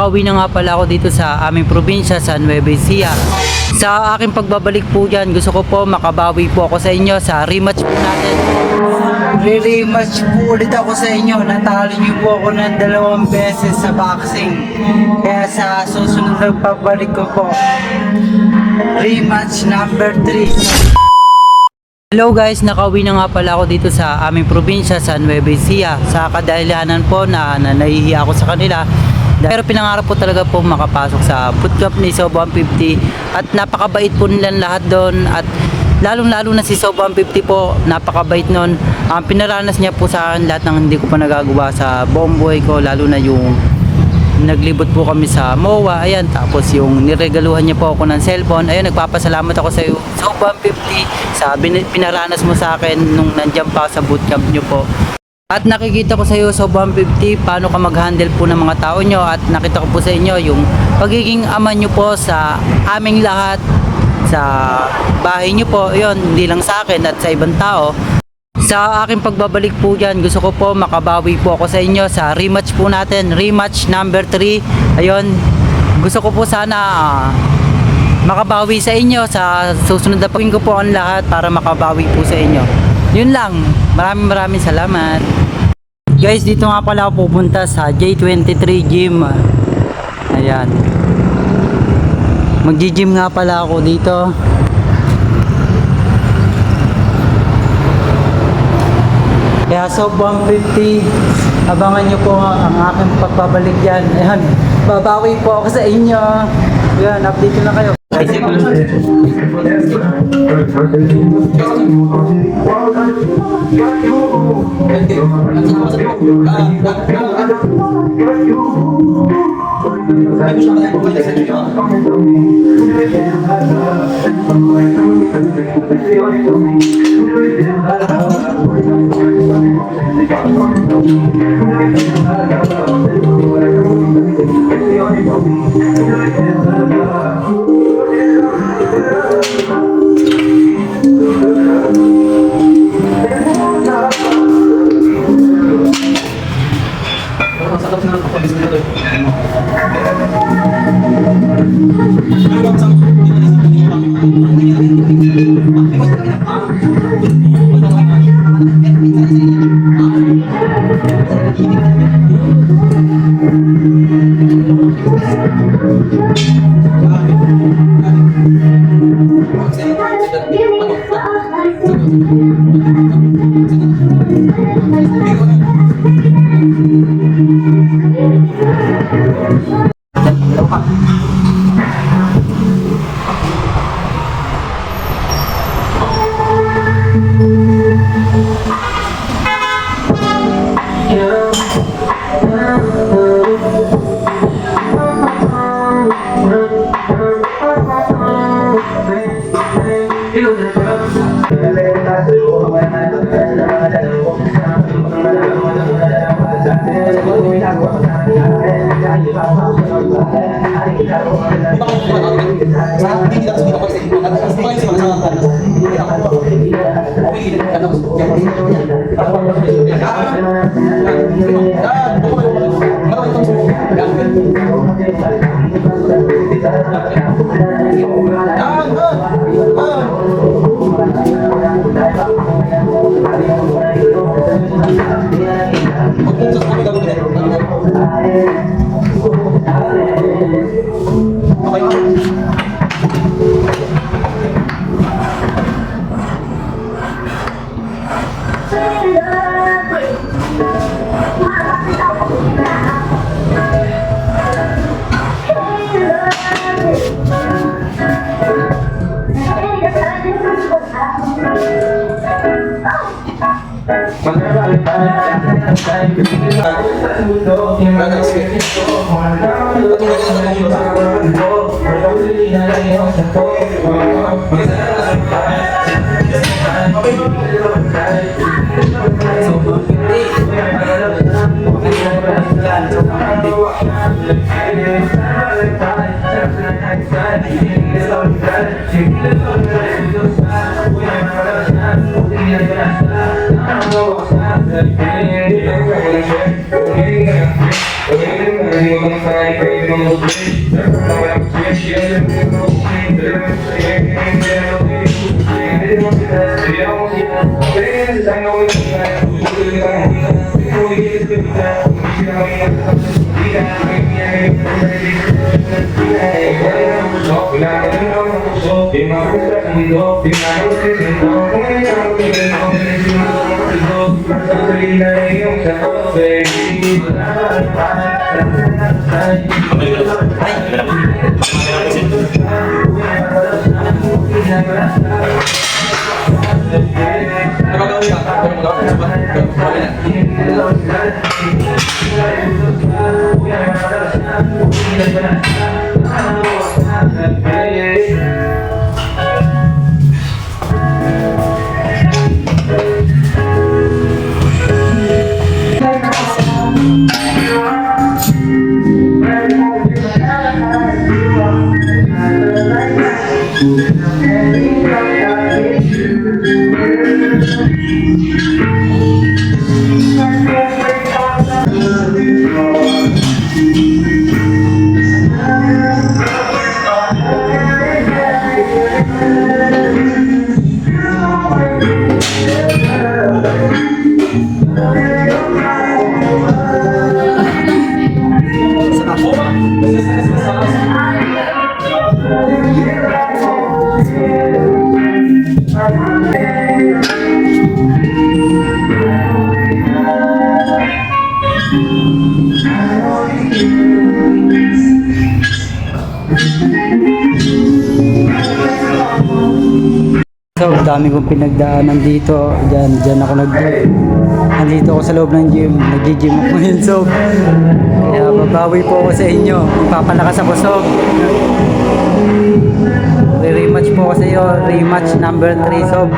nakauwi na nga pala ako dito sa aming probinsya sa Nueva Ecija. Sa aking pagbabalik po dyan, gusto ko po makabawi po ako sa inyo sa rematch po natin. Rematch po ulit ako sa inyo. Natalo niyo po ako ng 2 beses sa boxing. Kaya sa susunod na pagbalik ko po, rematch number 3. Hello guys, nakauwi na nga pala ako dito sa aming probinsya sa Nueva Ecija. Sa kadahilanan po na nahihiya ako sa kanila. Pero pinangarap po talaga po makapasok sa bootcamp ni Sob 150. At napakabait po nilang lahat doon. At lalong-lalo na si Sob 150 po, napakabait nun. Pinaranas niya po sa akin lahat ng hindi ko pa nagagawa sa buong buhay ko. Lalo na yung naglibot po kami sa MOA, ayan, tapos yung niregaluhan niya po ako ng cellphone. Ayun, nagpapasalamat ako sa iyo, Sob 150, sa pinaranas mo sa akin nung nandiyan pa sa bootcamp niyo po. At nakikita ko sa iyo, Sob 150, paano ka mag-handle po ng mga tao nyo. At nakita ko po sa inyo yung pagiging ama nyo po sa aming lahat, sa bahay nyo po. Yun, hindi lang sa akin at sa ibang tao. Sa aking pagbabalik po dyan, gusto ko po makabawi po ako sa inyo sa rematch po natin, rematch number 3. Ayun, gusto ko po sana makabawi sa inyo sa susunod na pagin ko po ang lahat para makabawi po sa inyo. Yun lang, maraming salamat. Guys, dito nga pala ako pupunta sa J23 Gym. Ayan, magji-gym nga pala ako dito. Kaya Sob 150, abangan nyo po ang aking pagbabalik dyan. Ayan, babawi po ako sa inyo. Ayan, update ko na kayo. Okay, So, dami kong pinagdaanan dito. Diyan ako nandito ako sa loob ng gym. Nag-gym ako ngayon, Sob. Kaya babawi po ako sa inyo. Magpapalakas ako, Sob. Rematch po ako sa iyo. Rematch number 3, Sob.